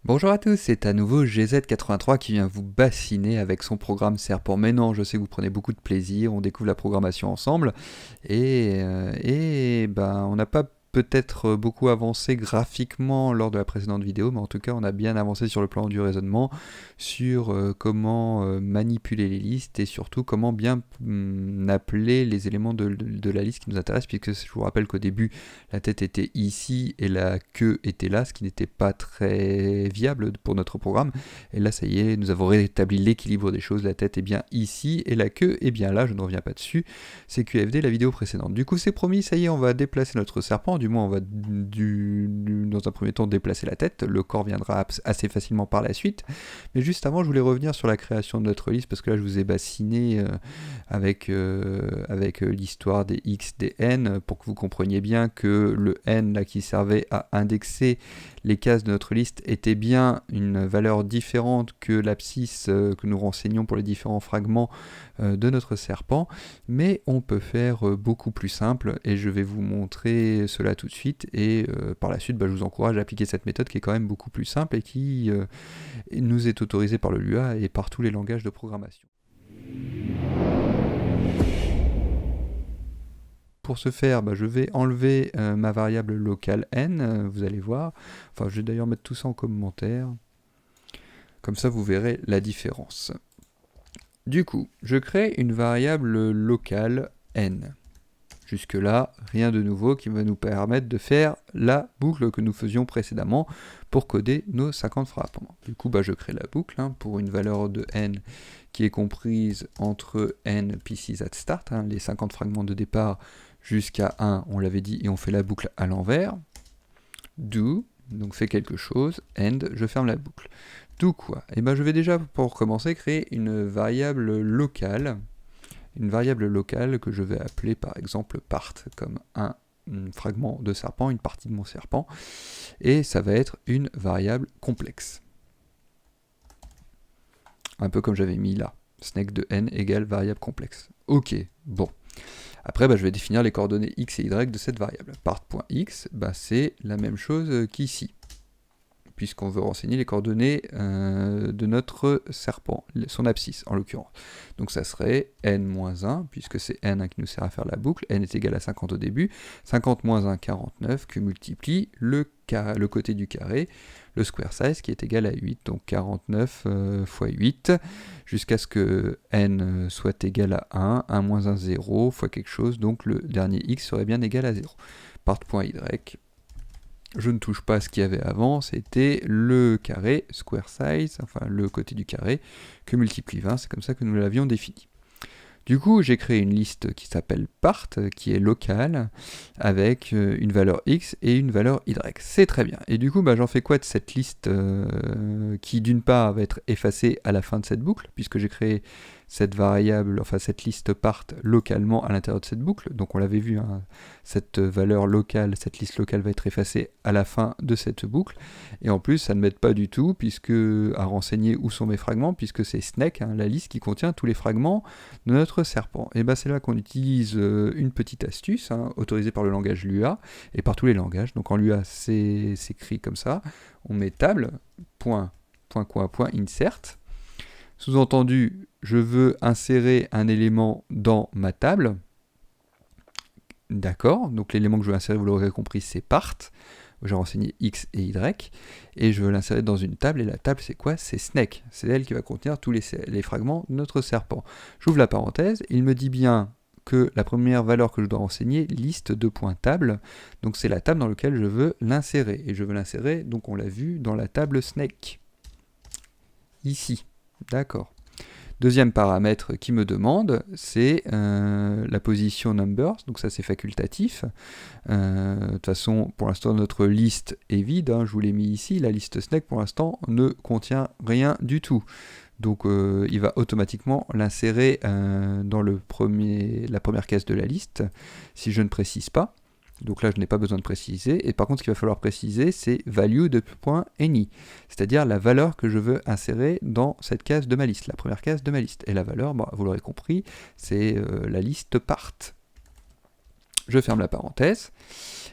Bonjour à tous, c'est à nouveau GZ83 qui vient vous bassiner avec son programme Serpent. Mais non, je sais que vous prenez beaucoup de plaisir, on découvre la programmation ensemble et on n'a pas peut-être beaucoup avancé graphiquement lors de la précédente vidéo, mais en tout cas on a bien avancé sur le plan du raisonnement, sur comment manipuler les listes et surtout comment bien appeler les éléments de la liste qui nous intéressent, puisque je vous rappelle qu'au début la tête était ici et la queue était là, ce qui n'était pas très viable pour notre programme. Et là, ça y est, nous avons rétabli l'équilibre des choses. La tête est bien ici et la queue est bien là. Je ne reviens pas dessus. C'est QFD la vidéo précédente. Du coup, c'est promis, ça y est, on va déplacer notre serpent. Du moins, on va dans un premier temps déplacer la tête. Le corps viendra assez facilement par la suite. Mais juste avant, je voulais revenir sur la création de notre liste parce que là, je vous ai bassiné avec l'histoire des X, des N, pour que vous compreniez bien que le N là, qui servait à indexer les cases de notre liste était bien une valeur différente que l'abscisse que nous renseignons pour les différents fragments de notre serpent, mais on peut faire beaucoup plus simple et je vais vous montrer cela tout de suite et par la suite je vous encourage à appliquer cette méthode qui est quand même beaucoup plus simple et qui nous est autorisée par le Lua et par tous les langages de programmation. Pour ce faire, je vais enlever ma variable locale n, vous allez voir. Enfin, je vais d'ailleurs mettre tout ça en commentaire. Comme ça, vous verrez la différence. Du coup, je crée une variable locale n. Jusque-là, rien de nouveau qui va nous permettre de faire la boucle que nous faisions précédemment pour coder nos 50 fragments. Du coup, je crée la boucle pour une valeur de n qui est comprise entre n pieces at start, les 50 fragments de départ, jusqu'à 1, on l'avait dit, et on fait la boucle à l'envers. Do, donc fait quelque chose, end, je ferme la boucle. Do quoi? Et je vais déjà, pour commencer, créer une variable locale que je vais appeler par exemple part, comme un fragment de serpent, une partie de mon serpent, et ça va être une variable complexe. Un peu comme j'avais mis là, snake de n égale variable complexe. Ok, bon. Après, je vais définir les coordonnées x et y de cette variable. Part.x, c'est la même chose qu'ici, puisqu'on veut renseigner les coordonnées de notre serpent, son abscisse en l'occurrence. Donc ça serait n-1, puisque c'est n qui nous sert à faire la boucle, n est égal à 50 au début, 50 moins 1, 49, que multiplie le côté du carré, le square size qui est égal à 8, donc 49 fois 8, jusqu'à ce que n soit égal à 1, 1 moins 1, 0, fois quelque chose, donc le dernier x serait bien égal à 0. Part.y, je ne touche pas à ce qu'il y avait avant, c'était le carré, square size, enfin le côté du carré, que multiplie 20, c'est comme ça que nous l'avions défini. Du coup, j'ai créé une liste qui s'appelle part, qui est locale, avec une valeur x et une valeur y. C'est très bien. Et du coup, j'en fais quoi de cette liste qui, d'une part, va être effacée à la fin de cette boucle, puisque j'ai créé cette variable, enfin cette liste part localement à l'intérieur de cette boucle. Donc on l'avait vu, cette valeur locale, cette liste locale va être effacée à la fin de cette boucle. Et en plus, ça ne m'aide pas du tout à renseigner où sont mes fragments, puisque c'est snake, la liste qui contient tous les fragments de notre serpent. Et c'est là qu'on utilise une petite astuce, autorisée par le langage Lua et par tous les langages. Donc en Lua, c'est écrit comme ça. On met table, point, insert. Sous-entendu, je veux insérer un élément dans ma table. D'accord, donc l'élément que je veux insérer, vous l'aurez compris, c'est part. J'ai renseigné x et y, et je veux l'insérer dans une table, et la table c'est quoi? C'est snake, c'est elle qui va contenir tous les fragments de notre serpent. J'ouvre la parenthèse, il me dit bien que la première valeur que je dois renseigner, liste de points table, donc c'est la table dans laquelle je veux l'insérer, et je veux l'insérer, donc on l'a vu, dans la table snake, ici. D'accord. Deuxième paramètre qui me demande, c'est la position numbers, donc ça c'est facultatif. De toute façon, pour l'instant, notre liste est vide, je vous l'ai mis ici, la liste snake pour l'instant ne contient rien du tout. Donc il va automatiquement l'insérer dans la première case de la liste, si je ne précise pas. Donc là, je n'ai pas besoin de préciser. Et par contre, ce qu'il va falloir préciser, c'est value de .any, c'est-à-dire la valeur que je veux insérer dans cette case de ma liste, la première case de ma liste. Et la valeur, vous l'aurez compris, c'est la liste part. je ferme la parenthèse.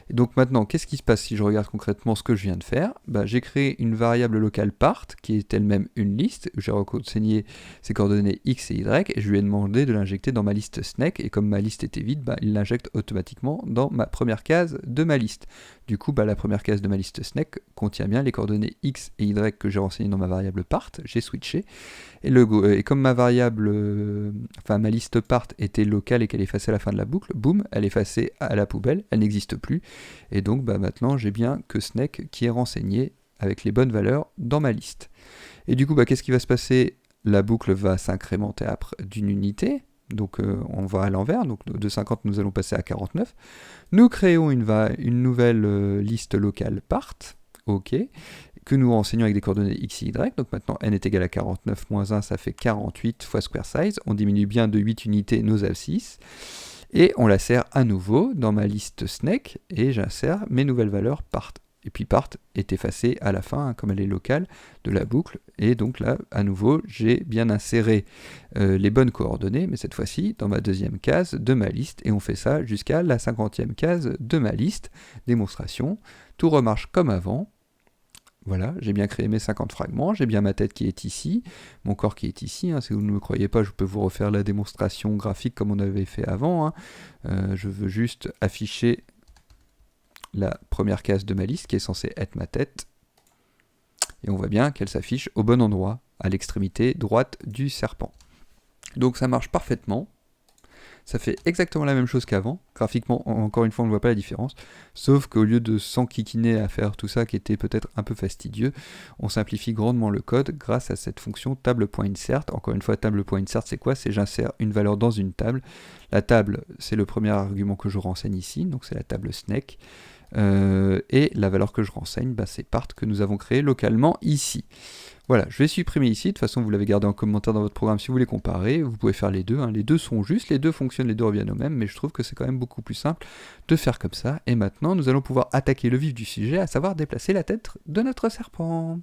Et donc maintenant, qu'est-ce qui se passe si je regarde concrètement ce que je viens de faire? J'ai créé une variable locale part, qui est elle-même une liste, où j'ai renseigné ses coordonnées x et y, et je lui ai demandé de l'injecter dans ma liste SNEC, et comme ma liste était vide, il l'injecte automatiquement dans ma première case de ma liste. Du coup, la première case de ma liste SNEC contient bien les coordonnées x et y que j'ai renseignées dans ma variable part, j'ai switché, et comme ma variable, ma liste part était locale et qu'elle est effacée à la fin de la boucle, boum, elle est effacée à la poubelle, elle n'existe plus, et donc maintenant j'ai bien que SNEC qui est renseigné avec les bonnes valeurs dans ma liste. Et du coup, qu'est-ce qui va se passer? La boucle va s'incrémenter d'une unité, donc on va à l'envers, donc de 50 nous allons passer à 49. Nous créons une nouvelle liste locale part, ok, que nous renseignons avec des coordonnées x et y, donc maintenant n est égal à 49 moins 1, ça fait 48 fois square size, on diminue bien de 8 unités nos abscisses, et on la sert à nouveau dans ma liste SNEC, et j'insère mes nouvelles valeurs part. Et puis part est effacée à la fin, comme elle est locale, de la boucle, et donc là, à nouveau, j'ai bien inséré les bonnes coordonnées, mais cette fois-ci dans ma deuxième case de ma liste, et on fait ça jusqu'à la 50e case de ma liste. Démonstration, tout remarche comme avant. Voilà, j'ai bien créé mes 50 fragments, j'ai bien ma tête qui est ici, mon corps qui est ici, si vous ne me croyez pas, je peux vous refaire la démonstration graphique comme on avait fait avant, je veux juste afficher la première case de ma liste qui est censée être ma tête, et on voit bien qu'elle s'affiche au bon endroit, à l'extrémité droite du serpent. Donc ça marche parfaitement. Ça fait exactement la même chose qu'avant. Graphiquement, encore une fois, on ne voit pas la différence. Sauf qu'au lieu de s'enquiquiner à faire tout ça qui était peut-être un peu fastidieux, on simplifie grandement le code grâce à cette fonction table.insert. Encore une fois, table.insert, c'est quoi? C'est j'insère une valeur dans une table. La table, c'est le premier argument que je renseigne ici, donc c'est la table SNEC. Et la valeur que je renseigne, c'est part que nous avons créé localement ici. Voilà, je vais supprimer ici, de toute façon vous l'avez gardé en commentaire dans votre programme si vous voulez comparer, vous pouvez faire les deux, les deux sont justes, les deux fonctionnent, les deux reviennent au même, mais je trouve que c'est quand même beaucoup plus simple de faire comme ça, et maintenant nous allons pouvoir attaquer le vif du sujet, à savoir déplacer la tête de notre serpent.